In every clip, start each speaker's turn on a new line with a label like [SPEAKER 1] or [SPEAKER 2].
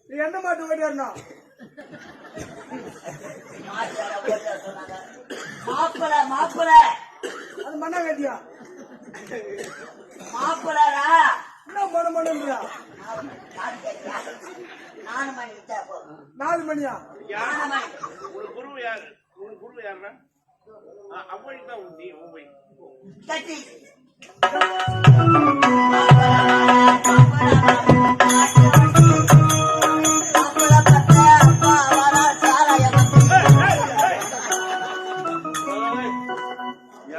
[SPEAKER 1] என்ன மாட்டு ஓட்டியாருனா
[SPEAKER 2] மாப்பிள மாப்பிள
[SPEAKER 1] அது மண்ணா கட்டியா
[SPEAKER 2] மாப்பிளரா
[SPEAKER 1] என்ன மண்ணுறியா
[SPEAKER 2] 4 மணி
[SPEAKER 1] 4 மணியா
[SPEAKER 3] ஒரு குரு யாரு ஒரு குரு யாருன்னா அவ்வளவுதான் நீ உண்மை
[SPEAKER 2] கட்டி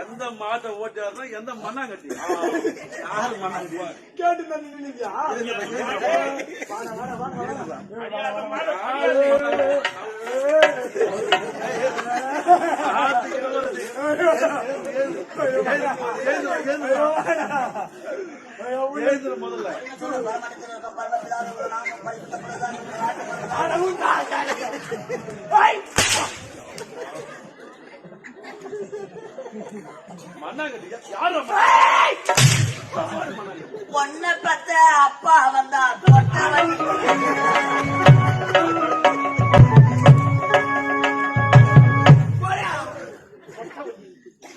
[SPEAKER 3] எந்த மாட்டை ஓட்டாருன்னா எந்த மண்ணாங்கட்டி யாரு மண்ணாங்கட்டி
[SPEAKER 1] கேட்டு
[SPEAKER 3] முதல்ல மண்ணாங்கட்டி யாரு
[SPEAKER 2] பொண்ணை பத்த அப்பா வந்தா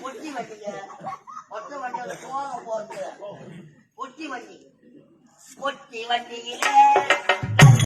[SPEAKER 2] பொட்டி வண்டிங்க ஒத்த வண்டியோட போக போறது பொட்டி வண்டி பொட்டி வண்டியில